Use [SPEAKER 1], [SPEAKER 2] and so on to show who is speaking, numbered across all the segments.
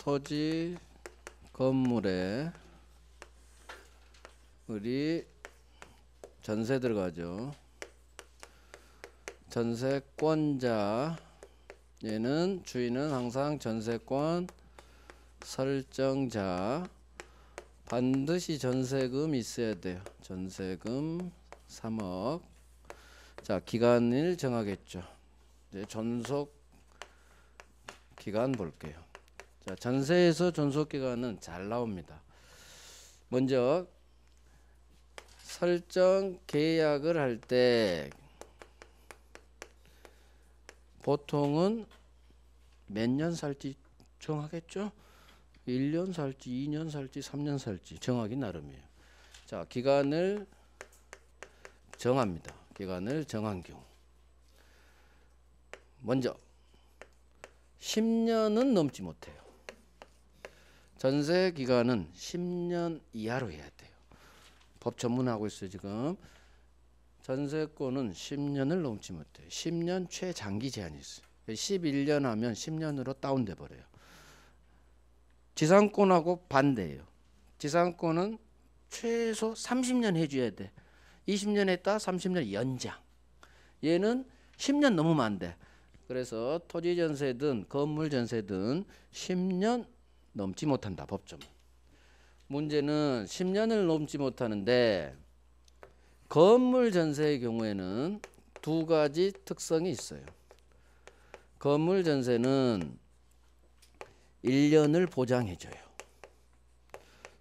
[SPEAKER 1] 토지 건물에 우리 전세 들어가죠. 전세권자, 얘는 주인은 항상 전세권 설정자, 반드시 전세금 있어야 돼요. 전세금 3억. 자, 기간을 정하겠죠. 이제 존속 기간 볼게요. 자, 전세에서 존속 기간은 잘 나옵니다. 먼저 설정 계약을 할 때 보통은 몇 년 살지 정하겠죠? 1년 살지, 2년 살지, 3년 살지 정하기 나름이에요. 자, 기간을 정합니다. 기간을 정한 경우. 먼저 10년은 넘지 못해요. 전세 기간은 10년 이하로 해야 돼요. 법 전문하고 있어요, 지금. 전세권은 10년을 넘지 못해요. 10년 최장기 제한이 있어요. 11년 하면 10년으로 다운돼 버려요. 지상권하고 반대예요. 지상권은 최소 30년 해줘야 돼. 20년 했다 30년 연장. 얘는 10년 넘으면 안 돼. 그래서 토지 전세든 건물 전세든 10년 넘지 못한다, 법정. 문제는 10년을 넘지 못하는데 건물 전세의 경우에는 두 가지 특성이 있어요. 건물 전세는 1년을 보장해줘요.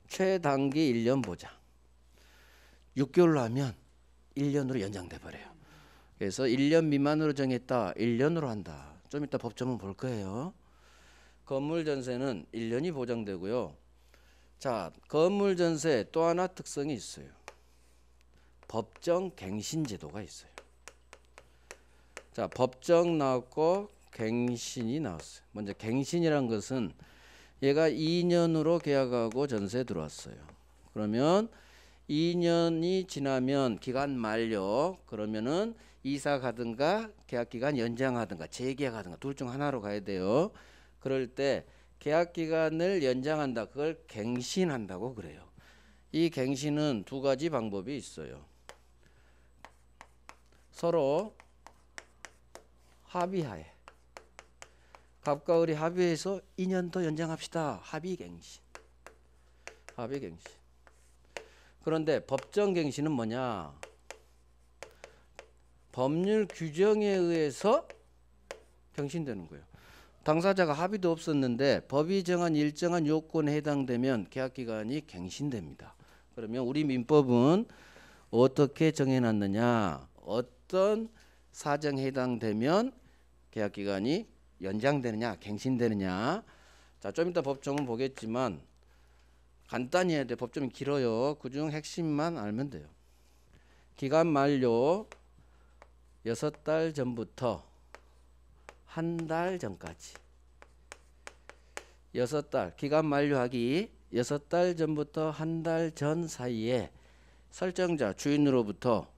[SPEAKER 1] 최단기 1년 보장. 6개월로 하면 1년으로 연장돼 버려요. 그래서 1년 미만으로 정했다, 1년으로 한다. 좀 이따 법조문 볼 거예요. 건물 전세는 1년이 보장되고요. 자, 건물 전세 또 하나 특성이 있어요. 법정 갱신 제도가 있어요. 자, 법정 나왔고 갱신이 나왔어요. 먼저 갱신이란 것은 얘가 2년으로 계약하고 전세 들어왔어요. 그러면 2년이 지나면 기간 만료, 그러면은 이사 가든가 계약 기간 연장하든가 재계약하든가 둘 중 하나로 가야 돼요. 그럴 때 계약 기간을 연장한다, 그걸 갱신한다고 그래요. 이 갱신은 두 가지 방법이 있어요. 서로 합의하에, 갑과 을이 합의해서 2년 더 연장합시다. 합의갱신. 합의갱신. 그런데 법정갱신은 뭐냐? 법률 규정에 의해서 갱신되는 거예요. 당사자가 합의도 없었는데 법이 정한 일정한 요건에 해당되면 계약기간이 갱신됩니다. 그러면 우리 민법은 어떻게 정해놨느냐? 어떤 사정에 해당되면 계약기간이 연장되느냐, 갱신되느냐. 자, 좀 이따 법정은 보겠지만 간단히 해야 돼. 법정이 길어요. 그중 핵심만 알면 돼요. 기간 만료 6달 전부터 한 달 전까지. 6달, 기간 만료하기 6달 전부터 한 달 전 사이에 설정자, 주인으로부터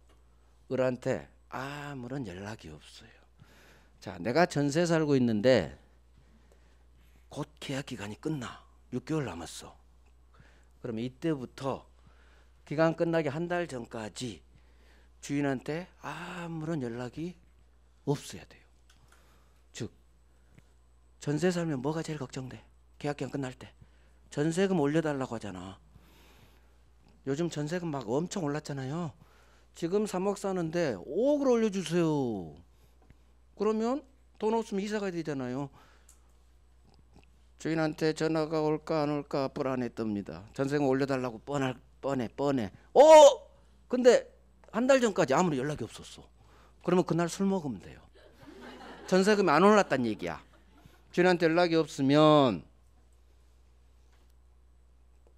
[SPEAKER 1] 을한테 아무런 연락이 없어요. 자, 내가 전세 살고 있는데 곧 계약 기간이 끝나. 6개월 남았어. 그러면 이때부터 기간 끝나기 한 달 전까지 주인한테 아무런 연락이 없어야 돼요. 즉, 전세 살면 뭐가 제일 걱정돼? 계약 기간 끝날 때 전세금 올려달라고 하잖아. 요즘 전세금 막 엄청 올랐잖아요. 지금 3억 사는데 5억을 올려주세요. 그러면 돈 없으면 이사 가야 되잖아요. 주인한테 전화가 올까 안 올까 불안해 뜹니다. 전세금 올려달라고 뻔해. 근데 한 달 전까지 아무런 연락이 없었어. 그러면 그날 술 먹으면 돼요. 전세금이 안 올랐단 얘기야. 주인한테 연락이 없으면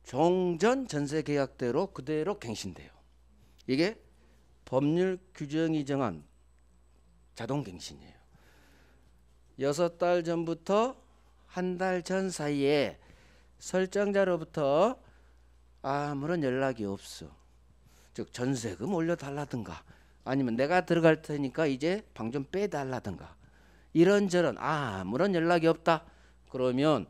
[SPEAKER 1] 종전 전세 계약대로 그대로 갱신돼요. 이게 법률 규정이 정한 자동갱신이에요. 6달 전부터 한 달 전 사이에 설정자로부터 아무런 연락이 없어. 즉 전세금 올려달라든가 아니면 내가 들어갈 테니까 이제 방 좀 빼달라든가 이런저런 아무런 연락이 없다. 그러면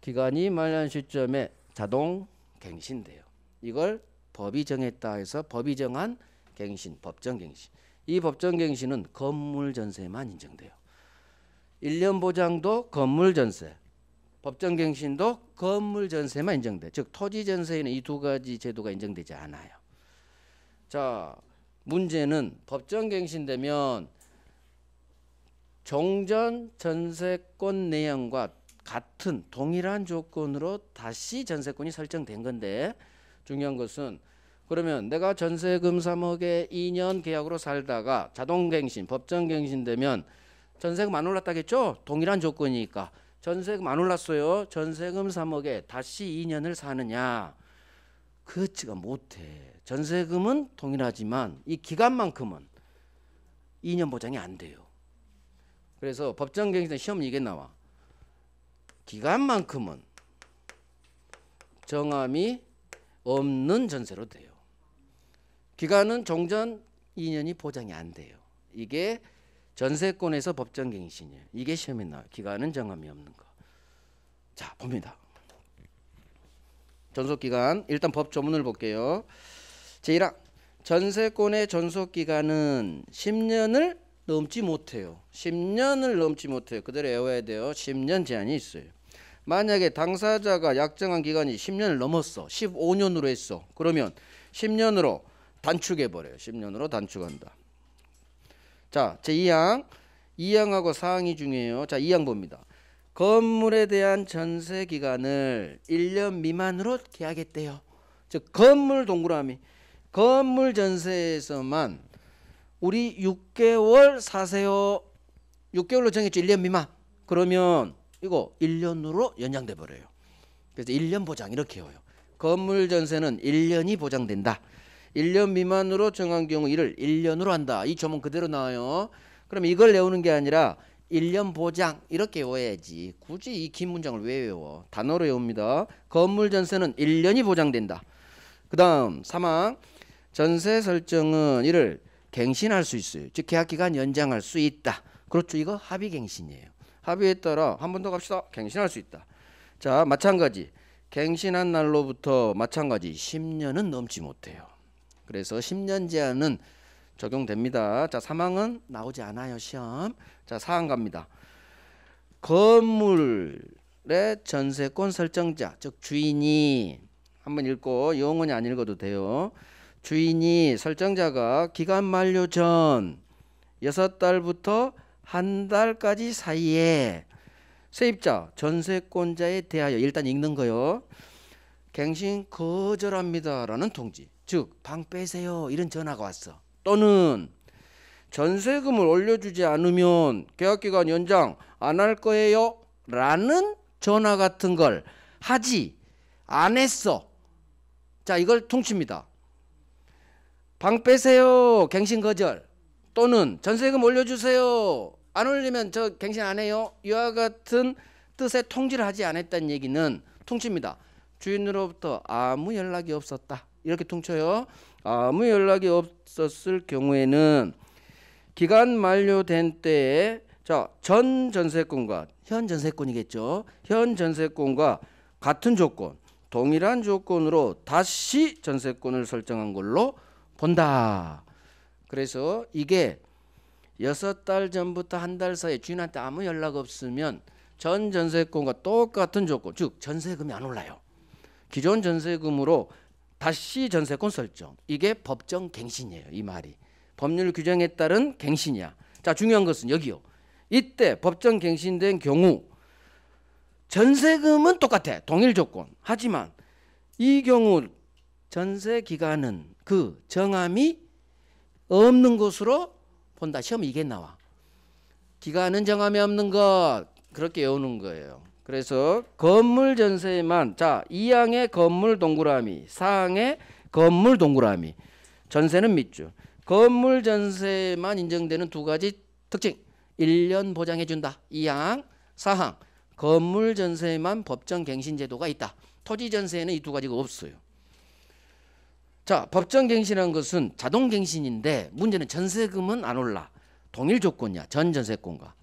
[SPEAKER 1] 기간이 만료한 시점에 자동 갱신돼요. 이걸 법이 정했다 해서 법이 정한 갱신, 법정갱신. 이 법정갱신은 건물전세만 인정돼요. 1년 보장도 건물전세, 법정갱신도 건물전세만 인정돼. 즉 토지전세에는 이 두 가지 제도가 인정되지 않아요. 자, 문제는 법정갱신되면 종전 전세권 내용과 같은 동일한 조건으로 다시 전세권이 설정된 건데, 중요한 것은 그러면 내가 전세금 3억에 2년 계약으로 살다가 자동갱신, 법정갱신되면 전세금 안 올랐다겠죠? 동일한 조건이니까. 전세금 안 올랐어요. 전세금 3억에 다시 2년을 사느냐? 그렇지가 못해. 전세금은 동일하지만 이 기간만큼은 2년 보장이 안 돼요. 그래서 법정갱신 시험 이게 나와. 기간만큼은 정함이 없는 전세로 돼요. 기간은 종전 2년이 보장이 안 돼요. 이게 전세권에서 법정갱신이에요. 이게 시험에 나와요. 기간은 정함이 없는 거. 자, 봅니다. 존속기간 일단 법 조문을 볼게요. 제1항 전세권의 존속기간은 10년을 넘지 못해요. 10년을 넘지 못해요. 그대로 외워야 돼요. 10년 제한이 있어요. 만약에 당사자가 약정한 기간이 10년을 넘었어. 15년으로 했어. 그러면 10년으로 단축해버려요. 10년으로 단축한다. 자, 제2항 2항하고 4항이 중요해요. 자, 2항 봅니다. 건물에 대한 전세 기간을 1년 미만으로 계약했대요. 즉 건물 동그라미 건물 전세에서만 우리 6개월 사세요. 6개월로 정했죠. 1년 미만. 그러면 이거 1년으로 연장돼 버려요. 그래서 1년 보장 이렇게 해요. 건물 전세는 1년이 보장된다. 1년 미만으로 정한 경우 이를 1년으로 한다. 이 조문 그대로 나와요. 그럼 이걸 외우는 게 아니라 1년 보장 이렇게 외워야지. 굳이 이 긴 문장을 왜 외워? 단어로 외웁니다. 건물 전세는 1년이 보장된다. 그 다음 3항 전세 설정은 이를 갱신할 수 있어요. 즉 계약기간 연장할 수 있다. 그렇죠. 이거 합의갱신이에요. 합의에 따라 한 번 더 갑시다. 갱신할 수 있다. 자, 마찬가지 갱신한 날로부터 마찬가지 10년은 넘지 못해요. 그래서 10년 제한은 적용됩니다. 자, 3항은 나오지 않아요. 시험. 자, 4항 갑니다. 건물의 전세권 설정자 즉 주인이 한번 읽고 영원히 안 읽어도 돼요. 주인이 설정자가 기간 만료 전 6달부터 한 달까지 사이에 세입자 전세권자에 대하여 일단 읽는 거요. 갱신 거절합니다 라는 통지 즉 방 빼세요 이런 전화가 왔어. 또는 전세금을 올려주지 않으면 계약기간 연장 안 할 거예요 라는 전화 같은 걸 하지 안 했어. 자, 이걸 통치입니다. 방 빼세요 갱신 거절 또는 전세금 올려주세요 안 올리면 저 갱신 안 해요 이와 같은 뜻의 통지를 하지 않았다는 얘기는 통치입니다. 주인으로부터 아무 연락이 없었다 이렇게 통쳐요. 아무 연락이 없었을 경우에는 기간 만료된 때에 자, 전 전세권과 현 전세권이겠죠. 현 전세권과 같은 조건 동일한 조건으로 다시 전세권을 설정한 걸로 본다. 그래서 이게 6달 전부터 한 달 사이에 주인한테 아무 연락 없으면 전 전세권과 똑같은 조건 즉 전세금이 안 올라요. 기존 전세금으로 다시 전세권 설정 이게 법정 갱신이에요. 이 말이 법률 규정에 따른 갱신이야. 자, 중요한 것은 여기요. 이때 법정 갱신된 경우 전세금은 똑같아. 동일 조건. 하지만 이 경우 전세 기간은 그 정함이 없는 것으로 본다. 시험 이게 나와. 기간은 정함이 없는 것 그렇게 외우는 거예요. 그래서 건물 전세만 자 2항의 건물 동그라미 4항의 건물 동그라미 전세는 밑줄 건물 전세만 인정되는 두 가지 특징 1년 보장해 준다. 2항 4항 건물 전세만 법정 갱신 제도가 있다. 토지 전세에는 이 두 가지가 없어요. 자, 법정 갱신한 것은 자동 갱신인데 문제는 전세금은 안 올라. 동일 조건이야. 전 전세권과.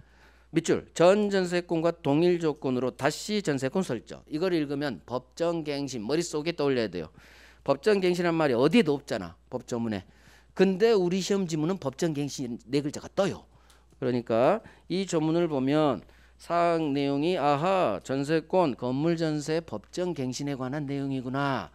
[SPEAKER 1] 밑줄 전 전세권과 동일 조건으로 다시 전세권 설정. 이걸 읽으면 법정갱신 머릿속에 떠올려야 돼요. 법정갱신이란 말이 어디에도 없잖아. 법조문에. 근데 우리 시험 지문은 법정갱신 네 글자가 떠요. 그러니까 이 조문을 보면 사항 내용이 아하 전세권 건물 전세 법정갱신에 관한 내용이구나.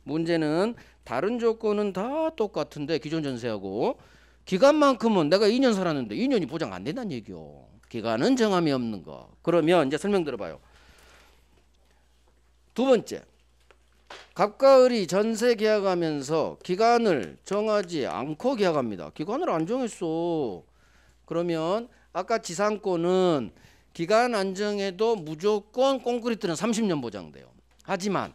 [SPEAKER 1] 문제는 다른 조건은 다 똑같은데 기존 전세하고 기간만큼은 내가 2년 살았는데 2년이 보장 안 된다는 얘기요. 기간은 정함이 없는 거. 그러면 이제 설명 들어봐요. 두 번째, 갑과 을이 전세 계약하면서 기간을 정하지 않고 계약합니다. 기간을 안 정했어. 그러면 아까 지상권은 기간 안 정해도 무조건 콘크리트는 30년 보장돼요. 하지만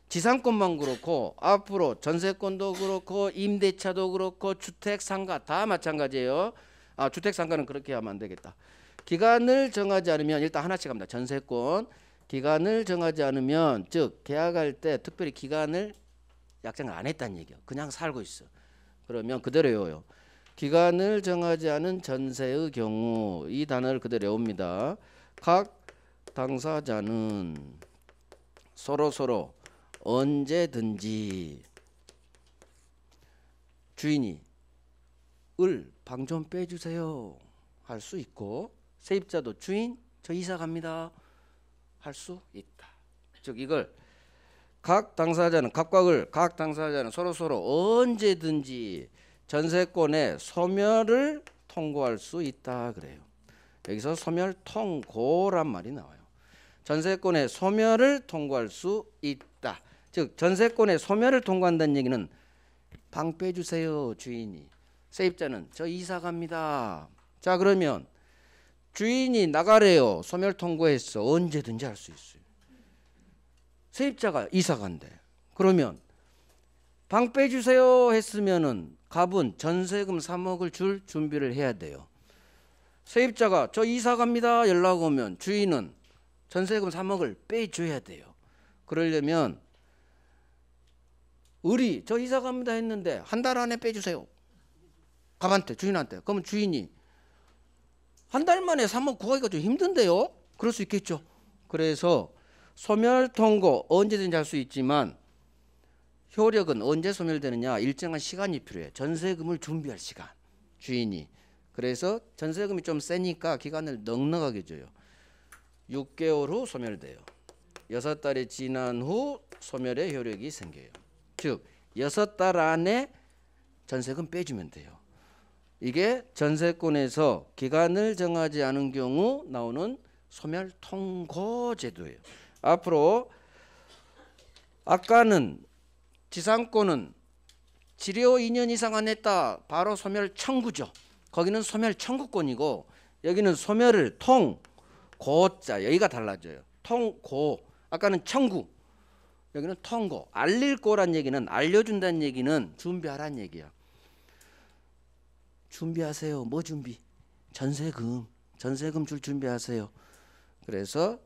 [SPEAKER 1] 지상권만 그렇고 앞으로 전세권도 그렇고 임대차도 그렇고 주택 상가 다 마찬가지예요. 주택 상가는 그렇게 하면 안 되겠다. 기간을 정하지 않으면 일단 하나씩 합니다. 전세권 기간을 정하지 않으면 즉 계약할 때 특별히 기간을 약정을 안 했다는 얘기야. 그냥 살고 있어. 그러면 그대로 외워요. 기간을 정하지 않은 전세의 경우 이 단어를 그대로 외웁니다. 각 당사자는 서로 언제든지 주인이 을 방 좀 빼주세요 할 수 있고 세입자도 주인 저 이사 갑니다 할 수 있다. 즉 이걸 각 당사자는 각과 을 각 당사자는 서로 언제든지 전세권의 소멸을 통고할 수 있다 그래요. 여기서 소멸 통고란 말이 나와요. 전세권의 소멸을 통고할 수 있다. 즉 전세권의 소멸을 통고한다는 얘기는 방 빼주세요 주인이. 세입자는 저 이사 갑니다. 자 그러면 주인이 나가래요. 소멸 통고했어. 언제든지 할 수 있어요. 세입자가 이사 간대. 그러면 방 빼주세요 했으면은 갑은 전세금 3억을 줄 준비를 해야 돼요. 세입자가 저 이사 갑니다 연락 오면 주인은 전세금 3억을 빼줘야 돼요. 그러려면 을이 저 이사 갑니다 했는데 한 달 안에 빼주세요. 갑한테 주인한테. 그러면 주인이 한 달 만에 3억 구하기가 좀 힘든데요. 그럴 수 있겠죠. 그래서 소멸 통고 언제든지 할 수 있지만 효력은 언제 소멸되느냐 일정한 시간이 필요해. 전세금을 준비할 시간 주인이. 그래서 전세금이 좀 세니까 기간을 넉넉하게 줘요. 6개월 후 소멸돼요. 6달이 지난 후 소멸의 효력이 생겨요. 즉 6달 안에 전세금 빼주면 돼요. 이게 전세권에서 기간을 정하지 않은 경우 나오는 소멸 통고 제도예요. 앞으로 아까는 지상권은 지료 2년 이상 안 했다 바로 소멸 청구죠. 거기는 소멸 청구권이고 여기는 소멸을 통고자 여기가 달라져요. 통고 아까는 청구 여기는 통고. 알릴 거란 얘기는 알려준다는 얘기는 준비하라는 얘기야. 준비하세요. 뭐 준비? 전세금 줄 준비하세요. 그래서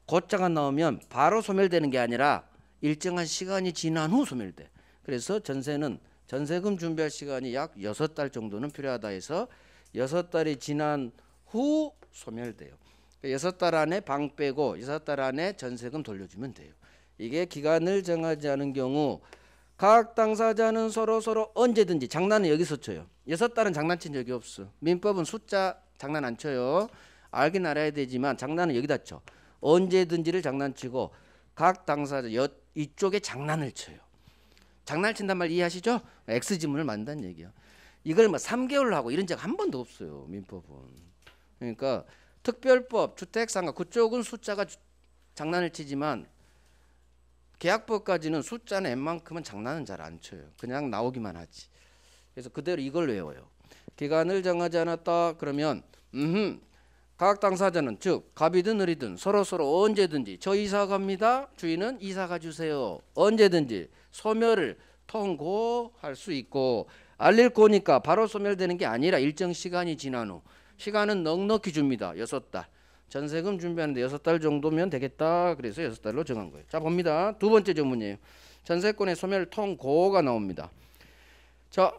[SPEAKER 1] 고자가 나오면 바로 소멸되는 게 아니라 일정한 시간이 지난 후 소멸돼. 그래서 전세금 준비할 시간이 약 6달 정도는 필요하다 해서 6달이 지난 후 소멸돼요. 6달 안에 방 빼고 6달 안에 전세금 돌려주면 돼요. 이게 기간을 정하지 않은 경우 각 당사자는 서로 언제든지 장난은 여기서 쳐요. 6달은 장난친 적이 없어. 민법은 숫자 장난 안 쳐요. 알긴 알아야 되지만 장난은 여기다 쳐. 언제든지를 장난치고 각 당사자 이쪽에 장난을 쳐요. 장난을 친단 말 이해하시죠? X지문을 만든다는 얘기야. 이걸 뭐 3개월로 하고 이런 적 한 번도 없어요. 민법은. 그러니까 특별법, 주택상가 그쪽은 숫자가 장난을 치지만 계약법까지는 숫자는 웬만큼은 장난은 잘 안 쳐요. 그냥 나오기만 하지. 그래서 그대로 이걸 외워요. 기간을 정하지 않았다 그러면 각 당사자는 즉 갑이든 을이든 서로 언제든지 저 이사 갑니다. 주인은 이사 가주세요. 언제든지 소멸을 통고할 수 있고 알릴 거니까 바로 소멸되는 게 아니라 일정 시간이 지난 후 시간은 넉넉히 줍니다. 6달. 전세금 준비하는데 6달 정도면 되겠다. 그래서 6달로 정한 거예요. 자 봅니다. 두 번째 조문이에요. 전세권의 소멸 통고가 나옵니다. 자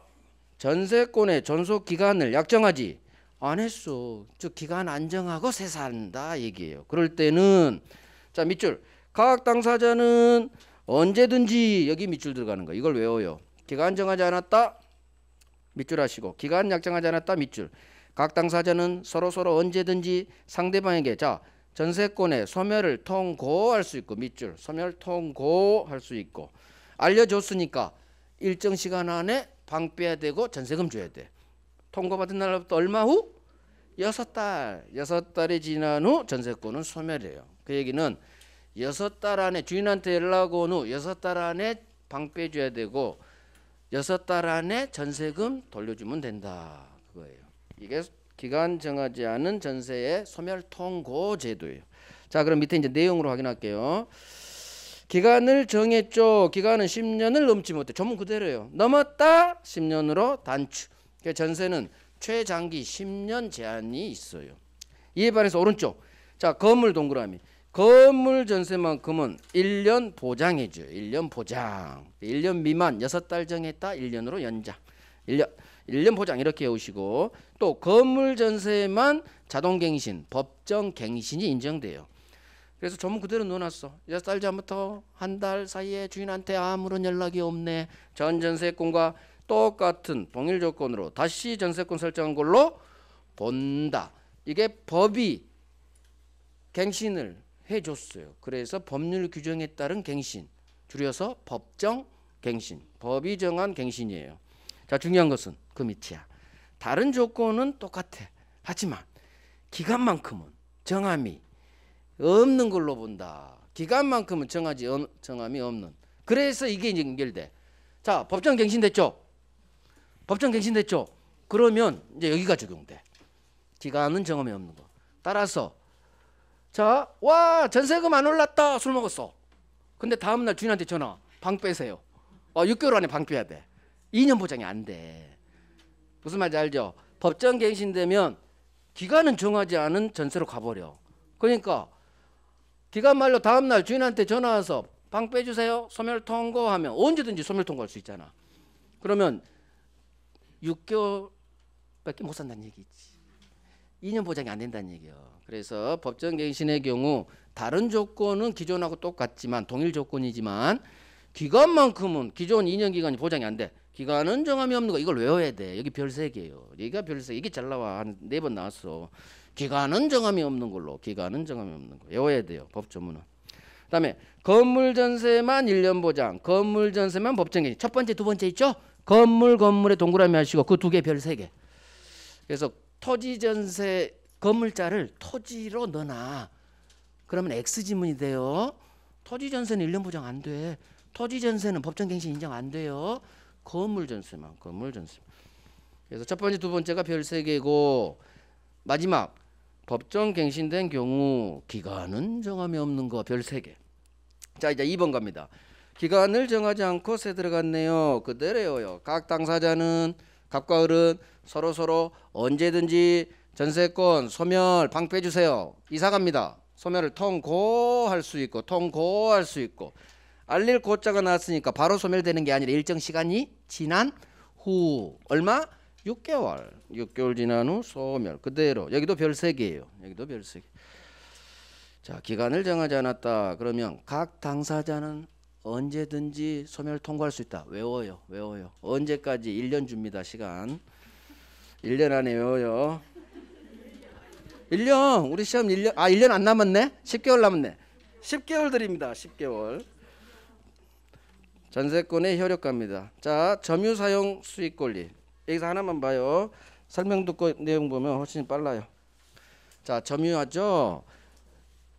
[SPEAKER 1] 전세권의 존속 기간을 약정하지 안 했어. 즉 기간 안정하고 세산다 얘기예요. 그럴 때는 자 밑줄 각 당사자는 언제든지 여기 밑줄 들어가는 거 이걸 외워요. 기간 정하지 않았다 밑줄 하시고 기간 약정하지 않았다 밑줄. 각 당사자는 서로 언제든지 상대방에게 자 전세권의 소멸을 통고할 수 있고 밑줄 소멸 통고할 수 있고 알려줬으니까 일정 시간 안에 방빼야 되고 전세금 줘야 돼. 통고받은 날부터 얼마 후? 6달. 6달이 지난 후 전세권은 소멸해요. 그 얘기는 6달 안에 주인한테 연락 온 후 6달 안에 방빼줘야 되고 6달 안에 전세금 돌려주면 된다. 그거예요. 이게 기간 정하지 않은 전세의 소멸 통고 제도예요. 자, 그럼 밑에 이제 내용으로 확인할게요. 기간을 정했죠. 기간은 10년을 넘지 못해. 전문 그대로예요. 넘었다 10년으로 단축. 전세는 최장기 10년 제한이 있어요. 이에 반해서 오른쪽. 자, 건물 동그라미. 건물 전세만큼은 1년 보장해줘요. 1년 보장. 1년 미만 6달 정했다 1년으로 연장. 1년 보장 이렇게 해오시고 또 건물 전세만 자동갱신, 법정갱신이 인정돼요. 그래서 전문 그대로 넣어놨어. 6달 전부터 한 달 사이에 주인한테 아무런 연락이 없네. 전 전세권과 똑같은 동일 조건으로 다시 전세권 설정한 걸로 본다. 이게 법이 갱신을 해줬어요. 그래서 법률 규정에 따른 갱신, 줄여서 법정갱신, 법이 정한 갱신이에요. 자, 중요한 것은 그 밑이야. 다른 조건은 똑같아. 하지만 기간만큼은 정함이 없는 걸로 본다. 기간만큼은 정함이 없는. 그래서 이게 이제 연결돼. 자, 법정갱신 됐죠? 법정갱신 됐죠? 그러면 이제 여기가 적용돼. 기간은 정함이 없는 거. 따라서 자, 와 전세금 안 올랐다. 술 먹었어. 근데 다음날 주인한테 전화. 방 빼세요. 6개월 안에 방 빼야 돼. 2년 보장이 안 돼. 무슨 말인지 알죠? 법정갱신되면 기간은 정하지 않은 전세로 가버려. 그러니까 기간 말로 다음날 주인한테 전화 와서 방 빼주세요. 소멸 통고하면 언제든지 소멸 통고할 수 있잖아. 그러면 6개월밖에 못 산다는 얘기지. 2년 보장이 안 된다는 얘기예요. 그래서 법정갱신의 경우 다른 조건은 기존하고 똑같지만 동일 조건이지만 기간만큼은 기존 2년 기간이 보장이 안 돼. 기간은 정함이 없는 거 이걸 외워야 돼. 여기 별 3개예요. 여기가 별 3개. 이게 잘 나와. 한 4번 나왔어. 기간은 정함이 없는 걸로. 기간은 정함이 없는 거. 외워야 돼요. 법조문은. 그다음에 건물 전세만 1년 보장. 건물 전세만 법정갱신. 첫 번째, 두 번째 있죠? 건물에 동그라미 하시고 그 2개 별 3개. 그래서 토지 전세 건물자를 토지로 넣어놔. 그러면 X지문이 돼요. 토지 전세는 1년 보장 안 돼. 토지 전세는 법정갱신 인정 안 돼요. 건물 전세만. 그래서 첫 번째, 두 번째가 별 3개고 마지막 법정갱신된 경우 기간은 정함이 없는 거 별 3개. 자, 이제 2번 갑니다. 기간을 정하지 않고 세 들어갔네요. 그대로요. 각 당사자는 갑과 을은 서로 언제든지 전세권 소멸 방 빼주세요. 이사 갑니다. 소멸을 통고할 수 있고 알릴 고자가 나왔으니까 바로 소멸되는 게 아니라 일정 시간이 지난 후 얼마? 6개월 지난 후 소멸. 그대로 여기도 별 3개예요. 여기도 별 3개. 자, 기간을 정하지 않았다. 그러면 각 당사자는 언제든지 소멸 통고할 수 있다. 외워요. 언제까지? 1년 줍니다. 시간. 1년 안에 외워요. 1년. 우리 시험 1년. 1년 안 남았네. 10개월 남았네. 10개월 드립니다. 10개월. 전세권의 효력가입니다. 자, 점유 사용 수익 권리. 여기서 하나만 봐요. 설명 듣고 내용 보면 훨씬 빨라요. 자, 점유하죠.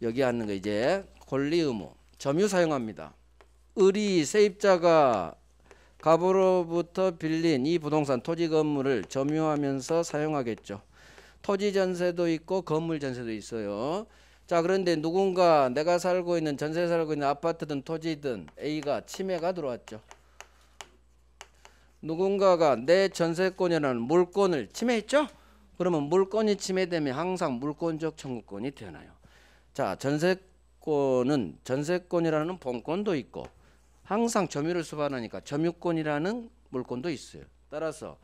[SPEAKER 1] 여기 앉는 거 이제 권리 의무. 점유 사용합니다. 을이 세입자가 갑으로부터 빌린 이 부동산 토지 건물을 점유하면서 사용하겠죠. 토지 전세도 있고 건물 전세도 있어요. 자, 그런데 누군가 내가 살고 있는 전세 살고 있는 아파트든 토지든 A가 침해가 들어왔죠. 누군가가 내 전세권이라는 물권을 침해했죠. 그러면 물권이 침해되면 항상 물권적 청구권이 태어나요. 자, 전세권은 전세권이라는 본권도 있고 항상 점유를 수반하니까 점유권이라는 물권도 있어요. 따라서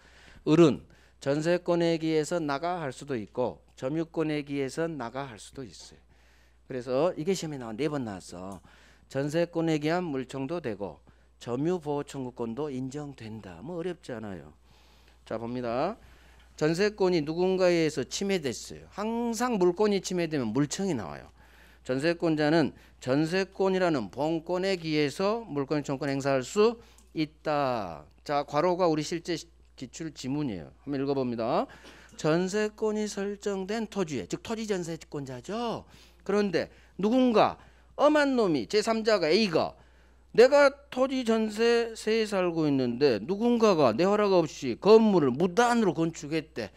[SPEAKER 1] 을은 전세권에 기해서 나가 할 수도 있고 점유권에 기해서 나가 할 수도 있어요. 그래서 이게 시험에 나와 4번 나왔어. 전세권에 기한 물청도 되고 점유보호 청구권도 인정된다. 뭐 어렵지 않아요. 자 봅니다. 전세권이 누군가에 의해서 침해됐어요. 항상 물권이 침해되면 물청이 나와요. 전세권자는 전세권이라는 본권에 기해서 물권 청구권 행사할 수 있다. 자 괄호가 우리 실제 기출 지문이에요. 한번 읽어봅니다. 전세권이 설정된 토지에, 즉 토지 전세권자죠. 그런데 누군가 엄한 놈이 제3자가 A가 내가 토지 전세세에 살고 있는데 누군가가 내 허락 없이 건물을 무단으로 건축했대.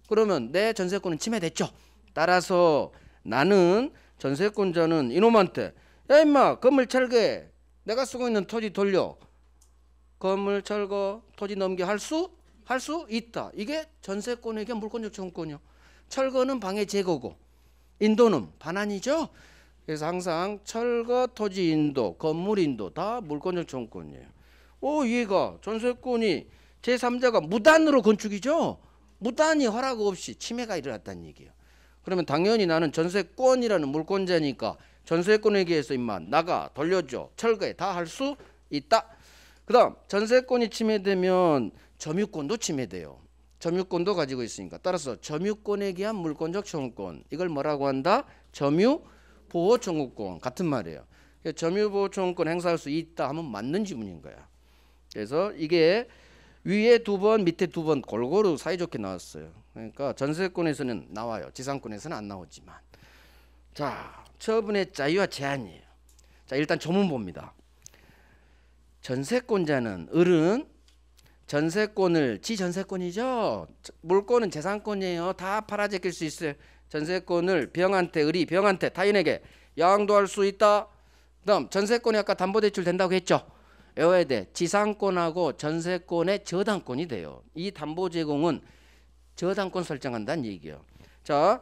[SPEAKER 1] 그러면 내 전세권은 침해됐죠. 따라서 나는 전세권자는 이놈한테 야 임마 건물 철거해. 내가 쓰고 있는 토지 돌려. 건물 철거 토지 넘게 할 수 있다. 이게 전세권에게 물권적 청구권이요. 철거는 방해 제거고 인도는 반환이죠. 그래서 항상 철거 토지 인도 건물 인도 다 물권적 청구권이에요. 얘가 전세권이 제3자가 무단으로 건축이죠. 무단히 허락 없이 침해가 일어났다는 얘기예요. 그러면 당연히 나는 전세권이라는 물권자니까 전세권에 의해서 임마 나가 돌려줘 철거해 다 할 수 있다. 그 다음 전세권이 침해되면 점유권도 침해돼요. 점유권도 가지고 있으니까 따라서 점유권에 기한 물권적 청구권 이걸 뭐라고 한다? 점유보호 청구권 같은 말이에요. 점유보호 청구권 행사할 수 있다 하면 맞는 지문인 거야. 그래서 이게 위에 2번 밑에 2번 골고루 사이좋게 나왔어요. 그러니까 전세권에서는 나와요. 지상권에서는 안 나오지만. 자 처분의 자유와 제한이에요. 자 일단 조문 봅니다. 전세권자는 을은 전세권을 지전세권이죠. 물권은 재산권이에요. 다 팔아제낄 수 있어요. 전세권을 을이 병한테 타인에게 양도할 수 있다. 그다음 전세권이 아까 담보대출 된다고 했죠. 외워야 돼. 지상권하고 전세권의 저당권이 돼요. 이 담보 제공은 저당권 설정한다는 얘기예요. 자,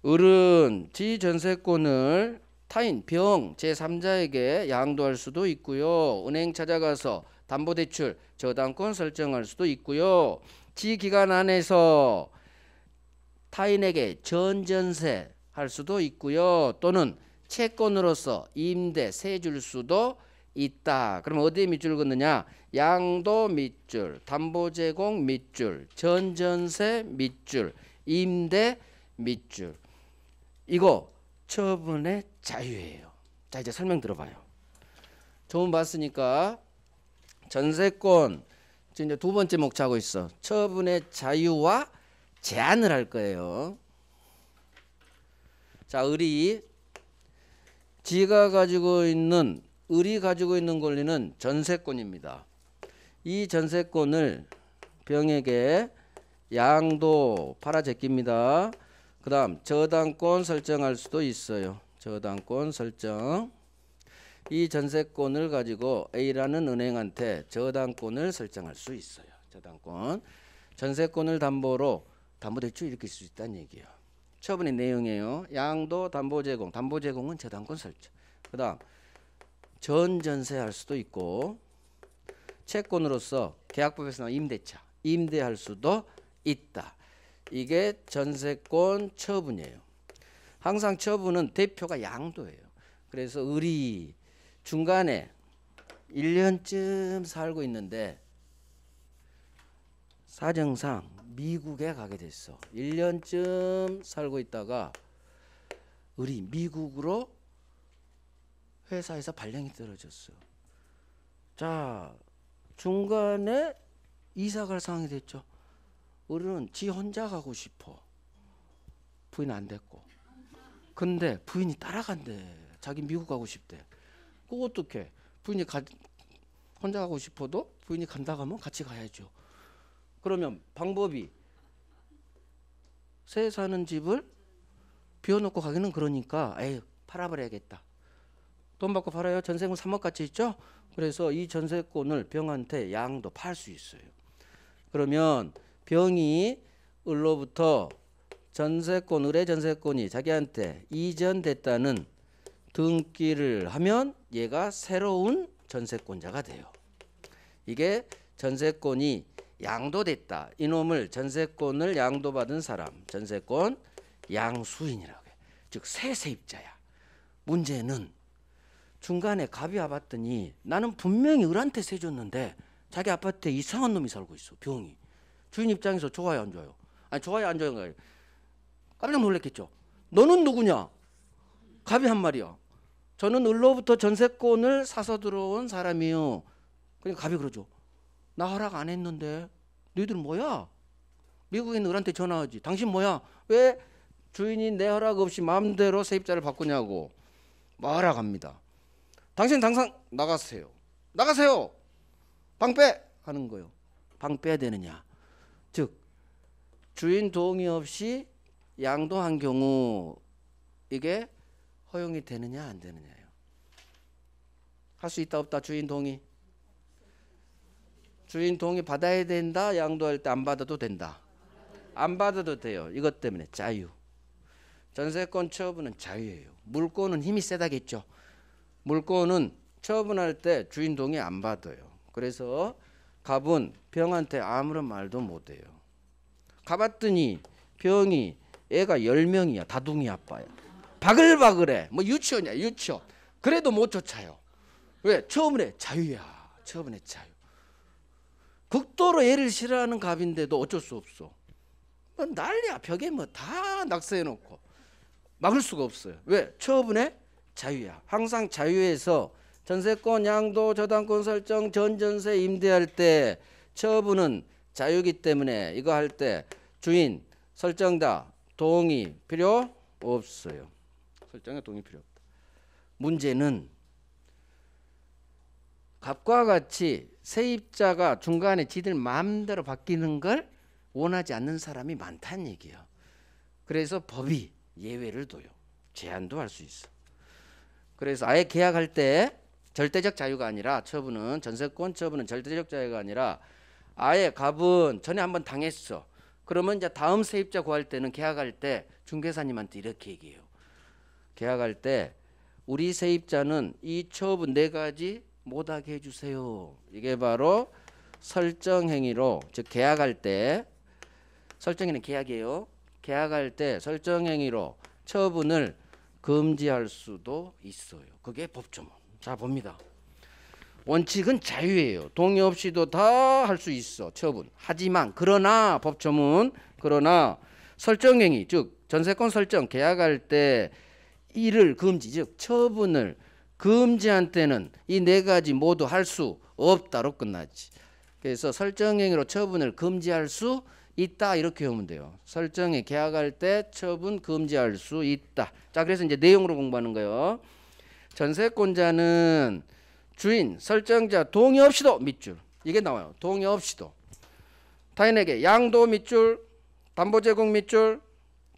[SPEAKER 1] 을은 지전세권을 타인 병 제3자에게 양도할 수도 있고요. 은행 찾아가서 담보대출 저당권 설정할 수도 있고요. 지기간 안에서 타인에게 전전세 할 수도 있고요. 또는 채권으로서 임대 세 줄 수도 있다. 그럼 어디에 밑줄 긋느냐? 양도 밑줄, 담보제공 밑줄, 전전세 밑줄, 임대 밑줄. 이거 처분의 자유예요. 자 이제 설명 들어봐요. 조문 봤으니까 전세권 지금 이제 2번째 목차하고 있어. 처분의 자유와 제한을 할 거예요. 자 을이 을이 가지고 있는 권리는 전세권입니다. 이 전세권을 병에게 양도 팔아제낍니다. 그 다음 저당권 설정할 수도 있어요. 저당권 설정. 이 전세권을 가지고 A라는 은행한테 저당권을 설정할 수 있어요. 저당권. 전세권을 담보로 담보대출 일으킬 수 있다는 얘기예요. 처분의 내용이에요. 양도 담보제공. 담보제공은 저당권 설정. 그 다음 전전세 할 수도 있고 채권으로서 계약법에서 나온 임대차. 임대할 수도 있다. 이게 전세권 처분이에요. 항상 처분은 대표가 양도예요. 그래서 을이 중간에 1년쯤 살고 있는데 사정상 미국에 가게 됐어. 1년쯤 살고 있다가 을이 미국으로 회사에서 발령이 떨어졌어. 자 중간에 이사 갈 상황이 됐죠. 을은 지 혼자 가고 싶어. 부인 안 됐고. 근데 부인이 따라간대. 자기 미국 가고 싶대. 그거 어떡해. 부인이 혼자 가고 싶어도 부인이 간다 가면 같이 가야죠. 그러면 방법이 새 사는 집을 비워놓고 가기는 그러니까 에이 팔아버려야겠다. 돈 받고 팔아요. 전세금 3억 가치 있죠. 그래서 이 전세권을 병한테 양도 팔 수 있어요. 그러면 병이 을로부터 전세권, 을의 전세권이 자기한테 이전됐다는 등기를 하면 얘가 새로운 전세권자가 돼요. 이게 전세권이 양도됐다. 이놈을 전세권을 양도받은 사람, 전세권 양수인이라고 해. 즉 새 세입자야. 문제는 중간에 갑이 와봤더니 나는 분명히 을한테 세 줬는데 자기 아파트에 이상한 놈이 살고 있어. 병이. 주인 입장에서 좋아요 안 좋아요? 아니 좋아요 안 좋아요? 깜짝 놀랐겠죠. 너는 누구냐? 갑이 한 말이야. 저는 을로부터 전세권을 사서 들어온 사람이요. 그러니까 갑이 그러죠. 나 허락 안 했는데 너희들 뭐야? 미국인 을한테 전화하지. 당신 뭐야? 왜 주인이 내 허락 없이 마음대로 세입자를 바꾸냐고 말아갑니다. 당신 당장 나가세요. 나가세요. 방 빼! 하는 거예요. 방 빼야 되느냐? 즉 주인 동의 없이 양도한 경우 이게 허용이 되느냐 안 되느냐요. 할 수 있다 없다. 주인 동의. 주인 동의 받아야 된다. 양도할 때 안 받아도 된다. 안 받아도 돼요. 이것 때문에 자유. 전세권 처분은 자유예요. 물권은 힘이 세다겠죠. 물권은 처분할 때 주인 동의 안 받아요. 그래서 갑은 병한테 아무런 말도 못해요. 가봤더니 병이 애가 10명이야. 다둥이 아빠야. 바글바글해. 뭐 유치원이야 유치원. 그래도 못 쫓아요. 왜? 처분에 자유야. 처분에 자유. 극도로 애를 싫어하는 갑인데도 어쩔 수 없어. 뭐 난리야. 벽에 뭐 다 낙서해놓고 막을 수가 없어요. 왜? 처분에 자유야. 항상 자유에서 전세권 양도 저당권 설정 전전세 임대할 때 처분은 자유이기 때문에 이거 할 때 주인 설정자 동의 필요 없어요. 설정에 동의 필요 없다. 문제는 갑과 같이 세입자가 중간에 지들 마음대로 바뀌는 걸 원하지 않는 사람이 많다는 얘기예요. 그래서 법이 예외를 둬요. 제한도 할 수 있어. 그래서 아예 계약할 때 절대적 자유가 아니라 처분은 전세권 처분은 절대적 자유가 아니라 아예 갑은 전에 한번 당했어. 그러면 이제 다음 세입자 구할 때는 계약할 때 중개사님한테 이렇게 얘기해요. 계약할 때 우리 세입자는 이 처분 4가지 못하게 해주세요. 이게 바로 설정행위로 즉 계약할 때 설정행위는 계약이에요. 계약할 때 설정행위로 처분을 금지할 수도 있어요. 그게 법조문. 자 봅니다. 원칙은 자유예요. 동의 없이도 다 할 수 있어. 처분. 하지만 그러나 법조문 그러나 설정행위 즉 전세권 설정 계약할 때 이를 금지 즉 처분을 금지한 때는 이 4가지 모두 할 수 없다로 끝나지. 그래서 설정행위로 처분을 금지할 수 있다 이렇게 하면 돼요. 설정에 계약할 때 처분 금지할 수 있다. 자 그래서 이제 내용으로 공부하는 거예요. 전세권자는 주인 설정자 동의 없이도 밑줄 이게 나와요. 동의 없이도 타인에게 양도 밑줄 담보 제공 밑줄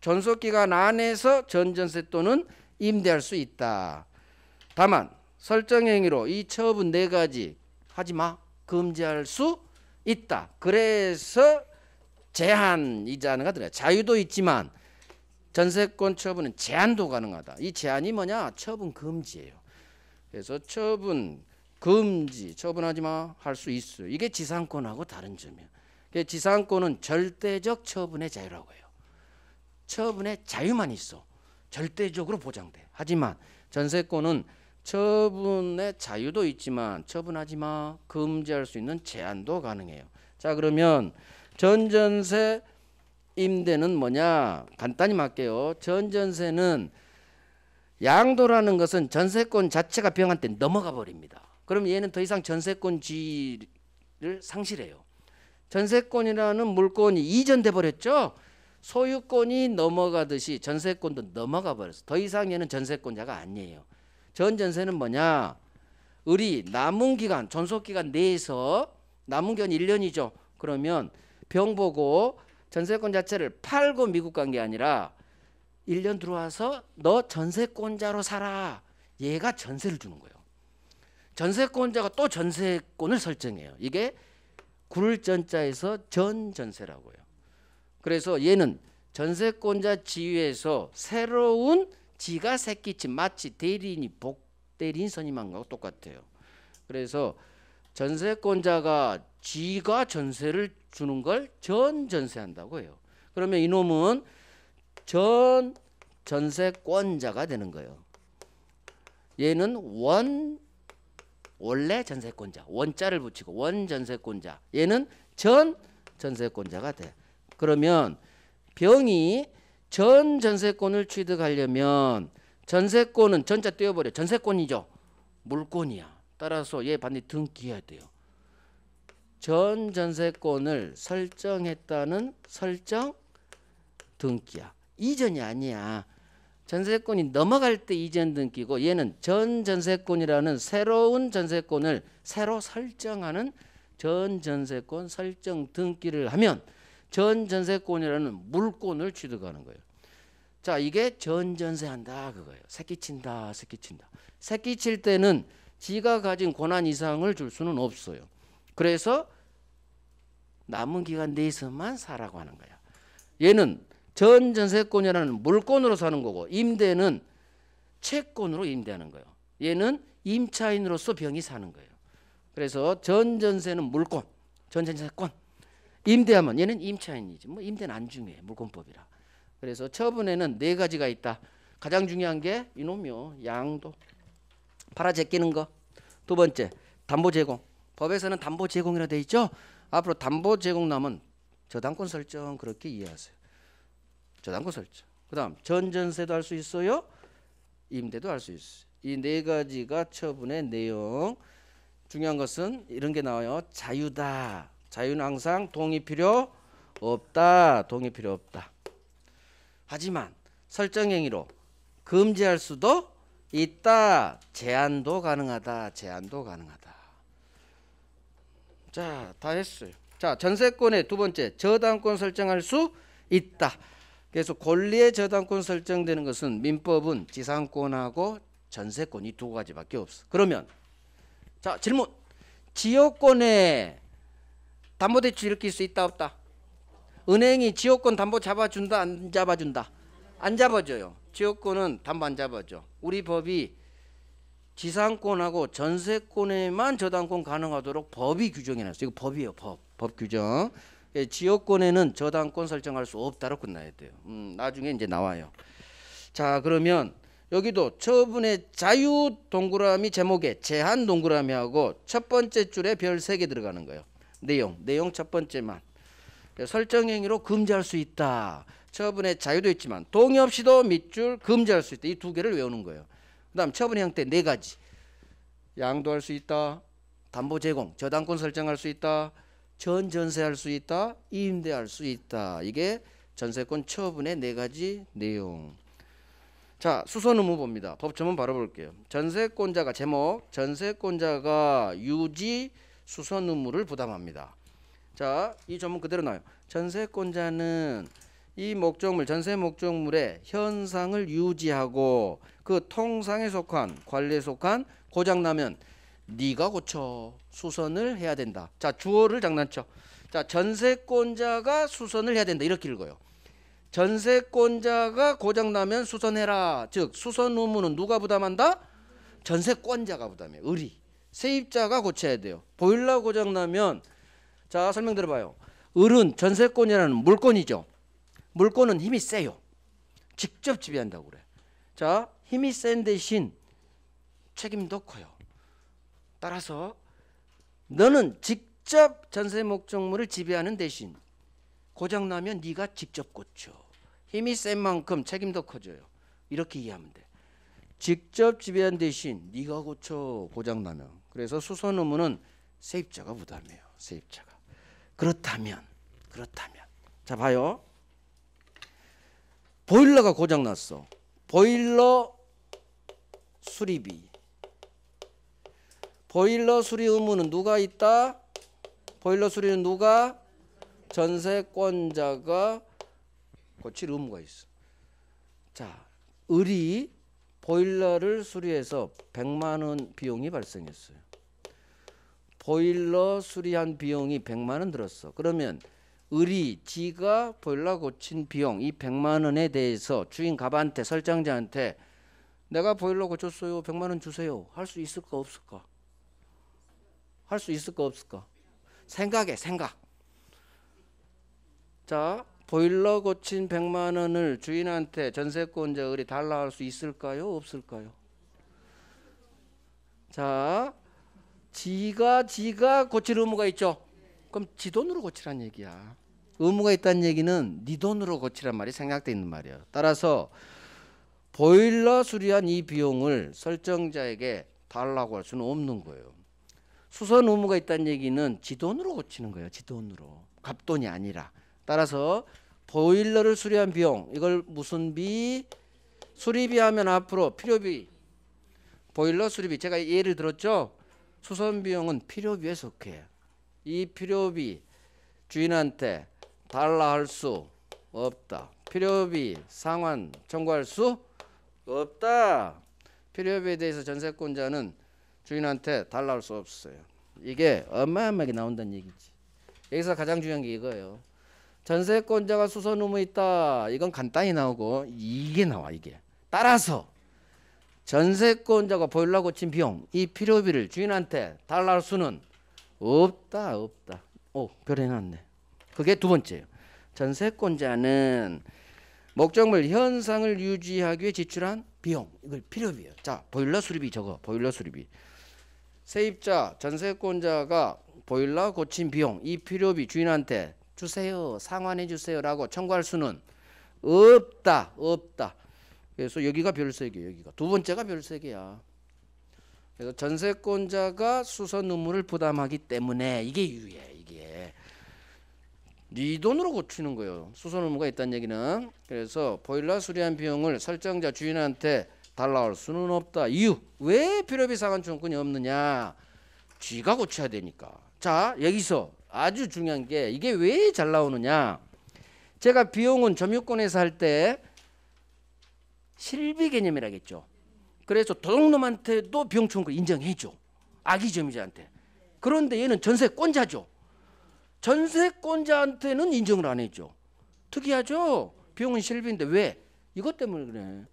[SPEAKER 1] 존속기간 안에서 전전세 또는 임대할 수 있다. 다만 설정행위로 이 처분 4가지 하지마 금지할 수 있다. 그래서 제한이자는 가더라. 자유도 있지만 전세권 처분은 제한도 가능하다. 이 제한이 뭐냐? 처분 금지예요. 그래서 처분 금지 처분하지마 할 수 있어요. 이게 지상권하고 다른 점이에요. 지상권은 절대적 처분의 자유라고 해요. 처분의 자유만 있어. 절대적으로 보장돼. 하지만 전세권은 처분의 자유도 있지만 처분하지마 금지할 수 있는 제한도 가능해요. 자 그러면 전전세 임대는 뭐냐? 간단히 말게요. 전전세는 양도라는 것은 전세권 자체가 병한테 넘어가 버립니다. 그럼 얘는 더 이상 전세권 지위를 상실해요. 전세권이라는 물건이 이전돼 버렸죠. 소유권이 넘어가듯이 전세권도 넘어가 버렸어. 더 이상 얘는 전세권자가 아니에요. 전전세는 뭐냐? 을이 남은 기간 존속기간 내에서 남은 기간 1년이죠. 그러면 병 보고 전세권 자체를 팔고 미국 간 게 아니라 1년 들어와서 너 전세권자로 살아. 얘가 전세를 주는 거예요. 전세권자가 또 전세권을 설정해요. 이게 굴전자에서 전전세라고 해요. 그래서 얘는 전세권자 지위에서 새로운 지가 새끼친 마치 대리인이 복대리인 선임한 거하고 똑같아요. 그래서 전세권자가 지가 전세를 주는 걸 전전세한다고 해요. 그러면 이놈은 전전세권자가 되는 거예요. 얘는 원래 전세권자, 원자를 붙이고 원전세권자. 얘는 전전세권자가 돼. 그러면 병이 전전세권을 취득하려면 전세권은 전자 떼어버려. 전세권이죠. 물권이야. 따라서 얘 반드시 등기해야 돼요. 전전세권을 설정했다는 설정 등기야. 이전이 아니야. 전세권이 넘어갈 때 이전 등기고 얘는 전전세권이라는 새로운 전세권을 새로 설정하는 전전세권 설정 등기를 하면 전전세권이라는 물권을 취득하는 거예요. 자, 이게 전전세한다 그거예요. 새끼친다, 새끼친다. 새끼칠 때는 지가 가진 권한 이상을 줄 수는 없어요. 그래서 남은 기간 내에서만 사라고 하는 거야. 얘는 전전세권이라는 물권으로 사는 거고 임대는 채권으로 임대하는 거예요. 얘는 임차인으로서 병이 사는 거예요. 그래서 전전세는 물권, 전전세권. 임대하면 얘는 임차인이지. 뭐 임대는 안 중요해. 물권법이라. 그래서 처분에는 4가지가 있다. 가장 중요한 게 이놈이요. 양도. 팔아 제끼는 거. 두 번째, 담보 제공. 법에서는 담보 제공이라 돼 있죠. 앞으로 담보 제공 나면 저당권 설정 그렇게 이해하세요. 저당권 설정. 그다음 전전세도 할 수 있어요. 임대도 할 수 있어요. 이 4가지가 처분의 내용. 중요한 것은 이런 게 나와요. 자유다. 자유는 항상 동의 필요 없다. 동의 필요 없다. 하지만 설정행위로 금지할 수도 있다. 제한도 가능하다. 제한도 가능하다. 자, 다 했어요. 자, 전세권의 두 번째, 저당권 설정할 수 있다. 그래서 권리의 저당권 설정되는 것은 민법은 지상권하고 전세권 이 2가지밖에 없어. 그러면 자, 질문. 지역권에 담보대출 일으킬 수 있다 없다? 은행이 지역권 담보 잡아준다 안 잡아준다? 안 잡아줘요. 지역권은 담보 안 잡아줘. 우리 법이 지상권하고 전세권에만 저당권 가능하도록 법이 규정해놨어요. 이거 법이에요. 법 규정. 지역권에는 저당권 설정할 수 없다로 끝나야 돼요. 나중에 이제 나와요. 자, 그러면 여기도 처분의 자유 동그라미 제목에 제한 동그라미하고 첫 번째 줄에 별 3개 들어가는 거예요. 내용 첫 번째만. 설정행위로 금지할 수 있다. 처분의 자유도 있지만 동의 없이도 밑줄 금지할 수 있다. 이 2개를 외우는 거예요. 그 다음 처분의 형태 4가지. 양도할 수 있다. 담보 제공, 저당권 설정할 수 있다. 전전세할 수 있다. 임대할 수 있다. 이게 전세권 처분의 4가지 내용. 자, 수선 의무 봅니다. 법조문 바로 볼게요. 전세권자가 제목, 전세권자가 유지 수선 의무를 부담합니다. 자, 이 조문 그대로 나와요. 전세권자는 이 목적물, 전세 목적물의 현상을 유지하고 그 통상에 속한, 관리에 속한 고장나면 네가 고쳐 수선을 해야 된다. 자, 주어를 장난쳐. 자, 전세권자가 수선을 해야 된다. 이렇게 읽어요. 전세권자가 고장나면 수선해라. 즉 수선 의무는 누가 부담한다? 전세권자가 부담해요. 의리. 세입자가 고쳐야 돼요. 보일러 고장나면 자, 설명 들어봐요. 을은 전세권이라는 물권이죠. 물권은 힘이 세요. 직접 지배한다고 그래. 자, 힘이 센 대신 책임도 커요. 따라서 너는 직접 전세 목적물을 지배하는 대신 고장나면 네가 직접 고쳐. 힘이 센 만큼 책임도 커져요. 이렇게 이해하면 돼. 직접 지배한 대신 네가 고쳐 고장나면. 그래서 수선 의무는 세입자가 부담해요. 세입자가. 그렇다면 자, 봐요. 보일러가 고장났어. 보일러 수리비. 보일러 수리 의무는 누가 있다? 보일러 수리는 누가? 전세권자가 고칠 의무가 있어. 자, 을이 보일러를 수리해서 100만 원 비용이 발생했어요. 보일러 수리한 비용이 100만 원 들었어. 그러면 을이 지가 보일러 고친 비용 이 100만 원에 대해서 주인 갑한테, 설정자한테 내가 보일러 고쳤어요. 100만 원 주세요. 할 수 있을까 없을까? 할 수 있을까 없을까? 생각. 자, 보일러 고친 100만 원을 주인한테 전세권자 을이 달라 할 수 있을까요? 없을까요? 자, 지가 고칠 의무가 있죠. 그럼 지 돈으로 고치란 얘기야. 의무가 있다는 얘기는 네 돈으로 고치란 말이 생략돼 있는 말이야. 따라서 보일러 수리한 이 비용을 설정자에게 달라고 할 수는 없는 거예요. 수선 의무가 있다는 얘기는 지 돈으로 고치는 거예요. 지 돈으로. 갑돈이 아니라. 따라서 보일러를 수리한 비용, 이걸 무슨 비? 수리비 하면 앞으로 필요비. 보일러 수리비, 제가 예를 들었죠. 수선 비용은 필요비에 속해. 이 필요비 주인한테 달라 할 수 없다. 필요비 상환 청구할 수 없다. 필요비에 대해서 전세권자는 주인한테 달라 할 수 없어요. 이게 어마어마하게 나온다는 얘기지. 여기서 가장 중요한 게 이거예요. 전세권자가 수선 의무 있다. 이건 간단히 나오고 이게 나와 이게. 따라서 전세권자가 보일러 고친 비용, 이 필요비를 주인한테 달라 할 수는 없다. 오, 별 해놨네. 그게 두 번째예요. 전세권자는 목적물 현상을 유지하기 위해 지출한 비용, 이걸 필요비예요. 자, 보일러 수리비 저거, 보일러 수리비. 세입자, 전세권자가 보일러 고친 비용, 이 필요비 주인한테 주세요, 상환해 주세요라고 청구할 수는 없다. 그래서 여기가 별세개예요. 여기가 두 번째가 별세개야. 그래서 전세권자가 수선 의무를 부담하기 때문에 이게 유예. 이게 네 돈으로 고치는 거예요. 수선 의무가 있다는 얘기는. 그래서 보일러 수리한 비용을 설정자 주인한테 달라할 수는 없다. 이유, 왜 필요비 상환 청구권이 없느냐? 쥐가 고쳐야 되니까. 자, 여기서 아주 중요한 게 이게 왜 잘 나오느냐? 제가 비용은 점유권에서 할 때 실비 개념이라겠죠. 그래서 도둑놈한테도 비용 청구 인정해줘. 악의 점유자한테. 그런데 얘는 전세권자죠. 전세권자한테는 인정을 안 해줘. 특이하죠? 비용은 실비인데 왜? 이것 때문에 그래.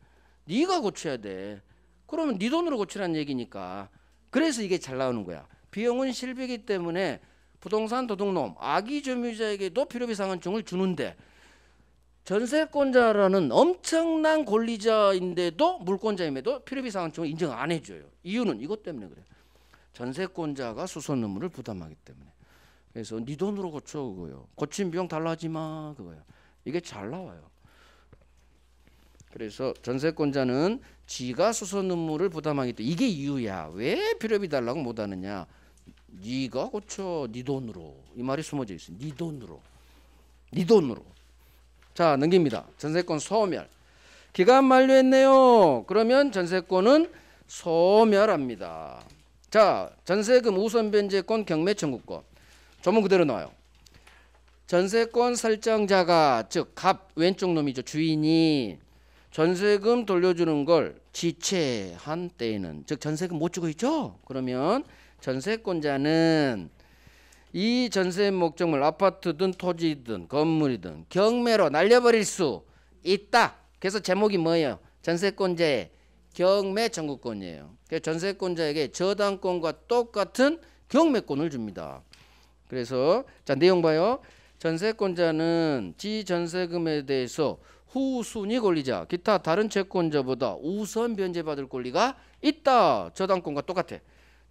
[SPEAKER 1] 네가 고쳐야 돼. 그러면 네 돈으로 고치라는 얘기니까. 그래서 이게 잘 나오는 거야. 비용은 실비이기 때문에 부동산 도둑놈, 악의 점유자에게도 필요비 상환증을 주는데 전세권자라는 엄청난 권리자인데도 물권자임에도 필요비 상환증을 인정 안 해줘요. 이유는 이것 때문에 그래. 전세권자가 수선 의무를 부담하기 때문에. 그래서 네 돈으로 고쳐 그거요. 고친 비용 달라하지 마 그거요. 이게 잘 나와요. 그래서 전세권자는 지가 수선 의무를 부담하기 때문에 이게 이유야. 왜 필요비 달라고 못하느냐? 네가 고쳐, 네 돈으로. 이 말이 숨어져 있어요. 네 돈으로. 자, 넘깁니다. 전세권 소멸. 기간 만료했네요. 그러면 전세권은 소멸합니다. 자, 전세금 우선 변제권 경매 청구권. 조문 그대로 나와요. 전세권 설정자가 즉 갑 왼쪽 놈이죠. 주인이 전세금 돌려주는 걸 지체한 때에는 즉 전세금 못 주고 있죠. 그러면 전세권자는 이 전세 목적물 아파트든 토지든 건물이든 경매로 날려버릴 수 있다. 그래서 제목이 뭐예요? 전세권자의 경매 청구권이에요. 그래서 전세권자에게 저당권과 똑같은 경매권을 줍니다. 그래서 자 내용 봐요. 전세권자는 지 전세금에 대해서 후순위 권리자 기타 다른 채권자보다 우선 변제받을 권리가 있다. 저당권과 똑같아.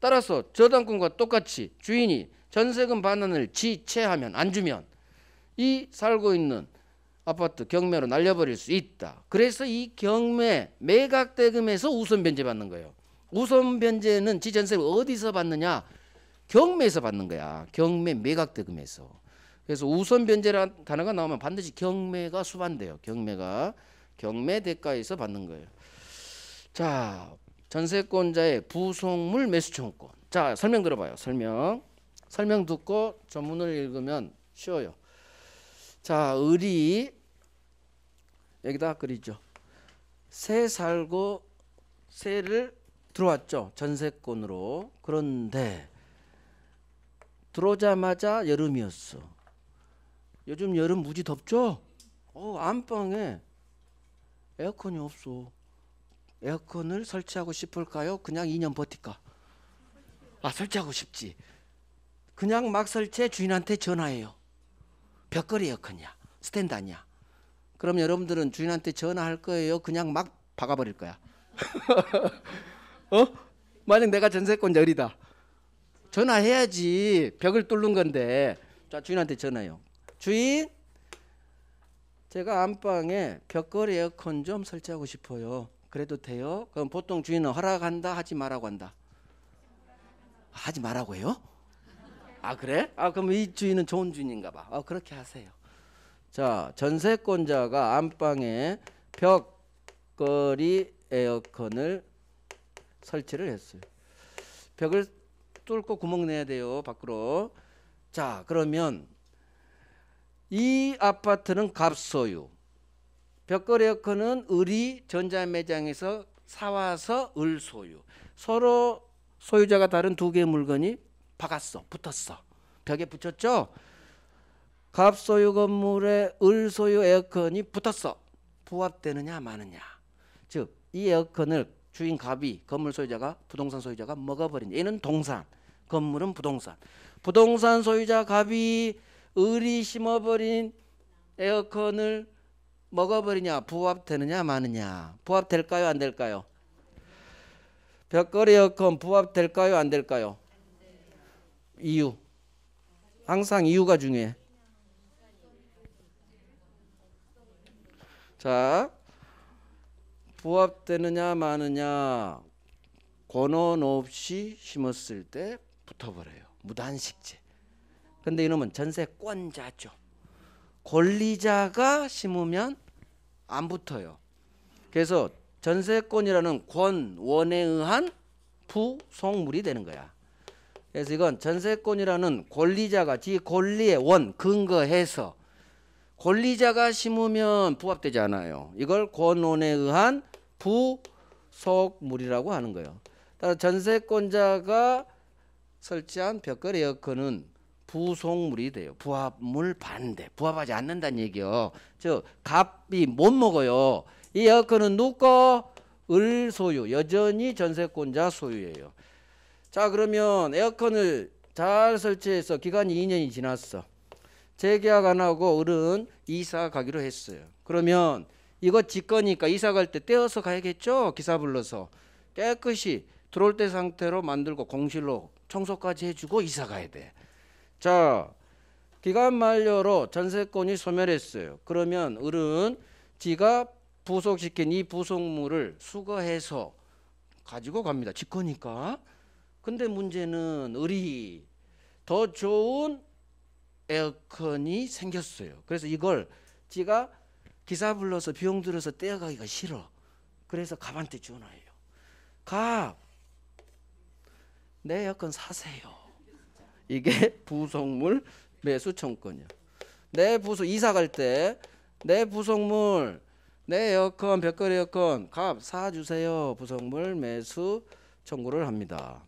[SPEAKER 1] 따라서 저당권과 똑같이 주인이 전세금 반환을 지체하면 안 주면 이 살고 있는 아파트 경매로 날려버릴 수 있다. 그래서 이 경매 매각 대금에서 우선 변제 받는 거예요. 우선 변제는 지 전세금 어디서 받느냐? 경매에서 받는 거야. 경매 매각 대금에서. 그래서 우선 변제라는 단어가 나오면 반드시 경매가 수반돼요. 경매 대가에서 받는 거예요. 자, 전세권자의 부속물 매수 청구권. 자, 설명 들어봐요. 설명 듣고 전문을 읽으면 쉬워요. 자, 을이 여기다 그리죠. 새 살고 새를 들어왔죠. 전세권으로. 그런데 들어오자마자 여름이었어. 요즘 여름 무지 덥죠? 안방에 에어컨이 없어. 에어컨을 설치하고 싶을까요? 그냥 2년 버틸까? 설치하고 싶지. 그냥 막 설치해 주인한테 전화해요. 벽걸이 에어컨이야. 스탠드 아니야. 그럼 여러분들은 주인한테 전화할 거예요? 그냥 막 박아버릴 거야? 어? 만약 내가 전세권자 어리다. 전화해야지. 벽을 뚫는 건데. 자, 주인한테 전화해요. 주인, 제가 안방에 벽걸이 에어컨 좀 설치하고 싶어요. 그래도 돼요? 그럼 보통 주인은 허락한다, 하지 말라고 한다? 하지 말라고 해요? 아, 그래? 아, 그럼 이 주인은 좋은 주인인가 봐. 그렇게 하세요. 자, 전세권자가 안방에 벽걸이 에어컨을 설치를 했어요. 벽을 뚫고 구멍 내야 돼요, 밖으로. 자, 그러면 이 아파트는 갑소유, 벽걸이 에어컨은 을이 전자매장에서 사와서 을소유. 서로 소유자가 다른 두 개의 물건이 박았어, 붙었어. 벽에 붙였죠. 갑소유 건물에 을소유 에어컨이 붙었어. 부합되느냐 마느냐. 즉 이 에어컨을 주인 갑이, 건물 소유자가, 부동산 소유자가 먹어버린. 얘는 동산, 건물은 부동산. 부동산 소유자 갑이 을이 심어버린 에어컨을 먹어버리냐, 부합되느냐 마느냐. 부합될까요 안 될까요? 벽걸이 에어컨 부합될까요 안 될까요? 이유. 항상 이유가 중요해. 자, 부합되느냐 마느냐. 권원 없이 심었을 때 붙어버려요. 무단식재. 근데 이놈은 전세권자죠. 권리자가 심으면 안 붙어요. 그래서 전세권이라는 권원에 의한 부속물이 되는 거야. 그래서 이건 전세권이라는 권리자가 지 권리의 원 근거해서 권리자가 심으면 부합되지 않아요. 이걸 권원에 의한 부속물이라고 하는 거예요. 따라서 전세권자가 설치한 벽걸이 에어컨은 부속물이 돼요. 부합물 반대. 부합하지 않는다는 얘기요. 즉 갑이 못 먹어요. 이 에어컨은 누구? 을 소유. 여전히 전세권자 소유예요. 자, 그러면 에어컨을 잘 설치해서 기간이 2년이 지났어. 재계약 안 하고 을은 이사 가기로 했어요. 그러면 이거 지 거니까 이사 갈 때 떼어서 가야겠죠? 기사 불러서 깨끗이 들어올 때 상태로 만들고 공실로 청소까지 해주고 이사 가야 돼. 자, 기간 만료로 전세권이 소멸했어요. 그러면 을은 지가 부속시킨 이 부속물을 수거해서 가지고 갑니다. 지 거니까. 근데 문제는 을이 더 좋은 에어컨이 생겼어요. 그래서 이걸 지가 기사 불러서 비용 들여서 떼어가기가 싫어. 그래서 갑한테 전화해요. 갑, 내 에어컨 사세요. 이게 부속물 매수 청구권이야. 내 부속 이사 갈 때 내 부속물, 내 에어컨, 벽걸이 에어컨 갑 사주세요. 부속물 매수 청구를 합니다.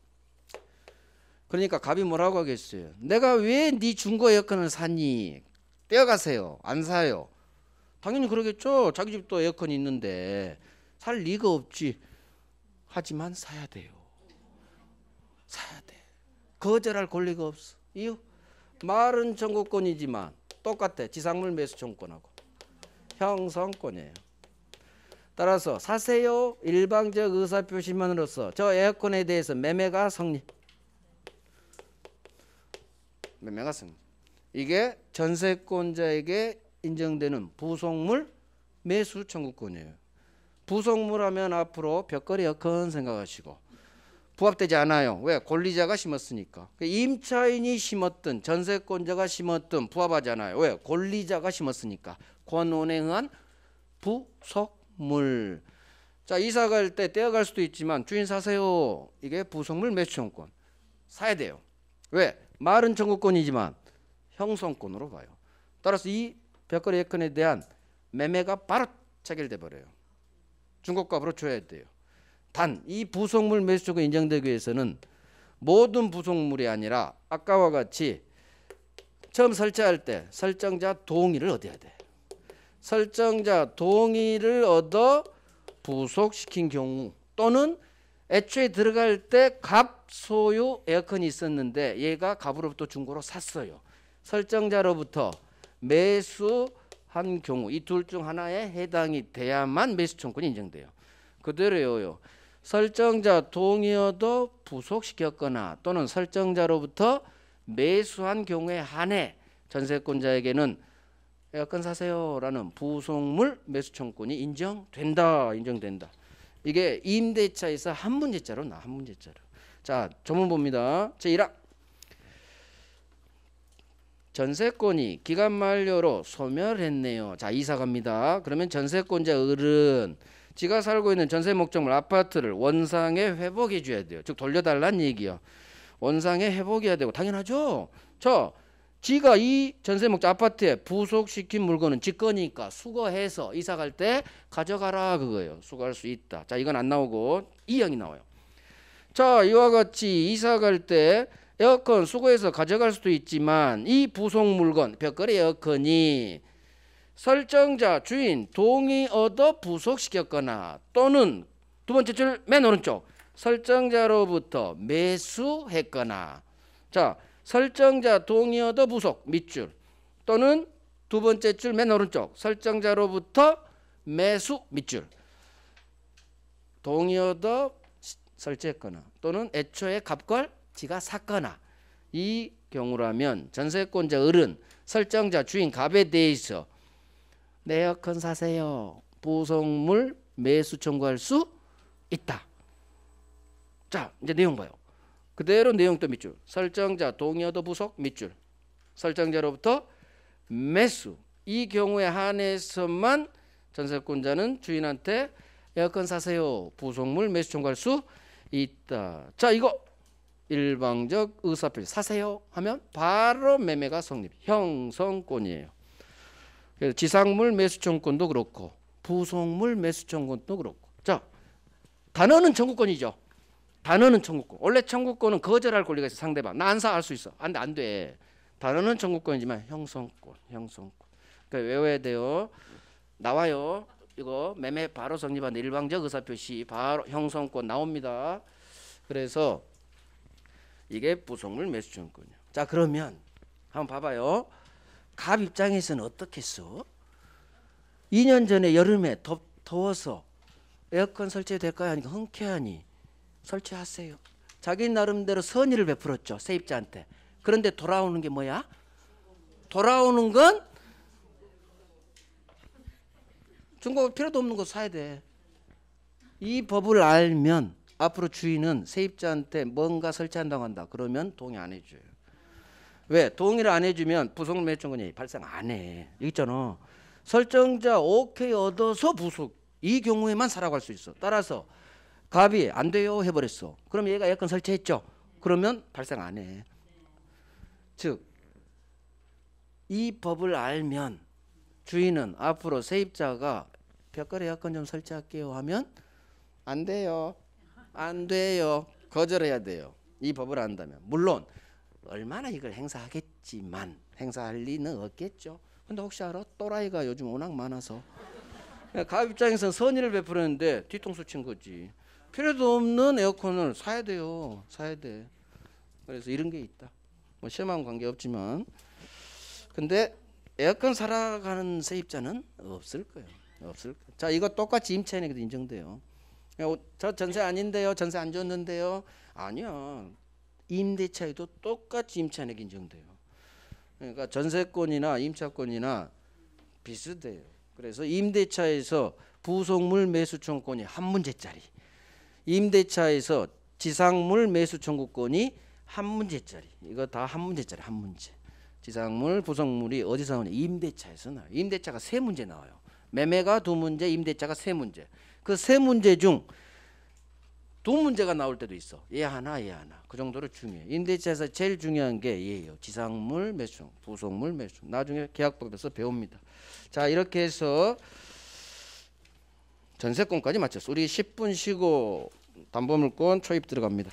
[SPEAKER 1] 그러니까 갑이 뭐라고 하겠어요? 내가 왜 네 중고 에어컨을 샀니? 떼어가세요. 안 사요. 당연히 그러겠죠. 자기 집도 에어컨이 있는데 살 리가 없지. 하지만 사야 돼요. 사야 돼. 거절할 권리가 없어. 이유? 말은 청구권이지만 똑같아. 지상물 매수 청구권하고 형성권이에요. 따라서 사세요. 일방적 의사표시만으로서 저 에어컨에 대해서 매매가 성립. 매매가 성립. 이게 전세권자에게 인정되는 부속물 매수 청구권이에요. 부속물 하면 앞으로 벽걸이 에어컨 생각하시고 부합되지 않아요. 왜? 권리자가 심었으니까. 임차인이 심었든 전세권자가 심었든 부합하지 않아요. 왜? 권리자가 심었으니까. 권원에 의한 부속물. 자, 이사 갈 때 떼어갈 수도 있지만 주인 사세요. 이게 부속물 매수 청구권. 사야 돼요. 왜? 말은 청구권이지만 형성권으로 봐요. 따라서 이 벽걸이 에어컨에 대한 매매가 바로 체결돼 버려요. 중고값으로 줘야 돼요. 단 이 부속물 매수청구 인정되기 위해서는 모든 부속물이 아니라 아까와 같이 처음 설치할 때 설정자 동의를 얻어야 돼. 설정자 동의를 얻어 부속시킨 경우 또는 애초에 들어갈 때 갑 소유 에어컨이 있었는데 얘가 갑으로부터 중고로 샀어요. 설정자로부터 매수한 경우 이 둘 중 하나에 해당이 돼야만 매수청구권이 인정돼요. 그대로요. 설정자 동의어도 부속시켰거나 또는 설정자로부터 매수한 경우에 한해 전세권자에게는 에어컨 사세요라는 부속물 매수청구권이 인정된다. 이게 임대차에서 한 문제짜로 나 한 문제짜로. 자, 조문 봅니다. 제1항 전세권이 기간 만료로 소멸했네요. 자, 이사 갑니다. 그러면 전세권자 을은 지가 살고 있는 전세 목적물 아파트를 원상에 회복해 줘야 돼요. 즉 돌려달라는 얘기요. 원상에 회복해야 되고 당연하죠. 지가 이 전세 목적 아파트에 부속시킨 물건은 지 거니까 수거해서 이사 갈 때 가져가라 그거예요. 수거할 수 있다. 자, 이건 안 나오고 2항이 나와요. 자, 이와 같이 이사 갈 때 에어컨 수거해서 가져갈 수도 있지만 이 부속 물건 벽걸이 에어컨이 설정자 주인 동의 얻어 부속시켰거나 또는 두 번째 줄 맨 오른쪽 설정자로부터 매수했거나 자 설정자 동의 얻어 부속 밑줄 또는 두 번째 줄 맨 오른쪽 설정자로부터 매수 밑줄 동의 얻어 설치했거나 또는 애초에 갑걸 지가 샀거나 이 경우라면 전세권자 을은 설정자 주인 갑에 대해서 내 에어컨 사세요. 부속물 매수 청구할 수 있다. 자, 이제 내용 봐요. 그대로 내용 또 밑줄. 설정자 동의 얻어 부속 밑줄. 설정자로부터 매수. 이 경우에 한해서만 전세권자는 주인한테 에어컨 사세요. 부속물 매수 청구할 수 있다. 자, 이거 일방적 의사표시 사세요 하면 바로 매매가 성립. 형성권이에요. 그래서 지상물 매수청구권도 그렇고 부속물 매수청구권도 그렇고. 자, 단어는 청구권이죠. 단어는 청구권. 원래 청구권은 거절할 권리가 있어. 상대방 나 안 사 할 수 있어. 안 돼. 단어는 청구권이지만 형성권. 그러니까 외워야 돼요. 나와요. 이거 매매 바로 성립한 일방적 의사표시 바로 형성권 나옵니다. 그래서 이게 부속물 매수청구권이에요. 자, 그러면 한번 봐봐요. 갑 입장에서는 어떻겠어? 2년 전에 여름에 더워서 에어컨 설치될까요? 하니까 흔쾌하니 설치하세요. 자기 나름대로 선의를 베풀었죠. 세입자한테. 그런데 돌아오는 게 뭐야? 돌아오는 건 중고 필요도 없는 거 사야 돼. 이 법을 알면 앞으로 주인은 세입자한테 뭔가 설치한다고 한다. 그러면 동의 안 해줘요. 왜? 동의를 안 해주면 부속 매수청구권이 발생 안 해. 여기 있잖아. 설정자 오케이 얻어서 부속. 이 경우에만 사라고 할 수 있어. 따라서 갑이 안 돼요 해버렸어. 그럼 얘가 에어컨 설치했죠. 그러면 발생 안 해. 즉 이 법을 알면 주인은 앞으로 세입자가 벽걸이 에어컨 좀 설치할게요 하면 안 돼요. 안 돼요. 거절해야 돼요. 이 법을 안다면. 물론 얼마나 이걸 행사하겠지만 행사할 리는 없겠죠. 근데 혹시 알아? 또라이가 요즘 워낙 많아서 갑 입장에서는 선의를 베풀었는데 뒤통수 친 거지. 필요도 없는 에어컨을 사야 돼요. 사야 돼. 그래서 이런 게 있다. 뭐 시험하고는 관계없지만 근데 에어컨 살아가는 세입자는 없을 거예요. 없을 거예요. 자, 이거 똑같이 임차인에게도 인정돼요. 저 전세 아닌데요. 전세 안 줬는데요. 아니야. 임대차에도 똑같이 임차인에게 인정돼요. 그러니까 전세권이나 임차권이나 비슷해요. 그래서 임대차에서 부속물 매수 청구권이 한 문제짜리, 임대차에서 지상물 매수 청구권이 한 문제짜리. 이거 다 한 문제짜리 한 문제. 지상물, 부속물이 어디서 나오냐? 임대차에서 나와요. 임대차가 세 문제 나와요. 매매가 두 문제, 임대차가 세 문제. 그 세 문제 중 두 문제가 나올 때도 있어. 얘 하나, 얘 하나. 그 정도로 중요해. 임대차에서 제일 중요한 게 얘예요. 지상물 매수, 부속물 매수. 나중에 계약법에서 배웁니다. 자, 이렇게 해서 전세권까지 마쳤어. 우리 10분 쉬고 담보물권 초입 들어갑니다.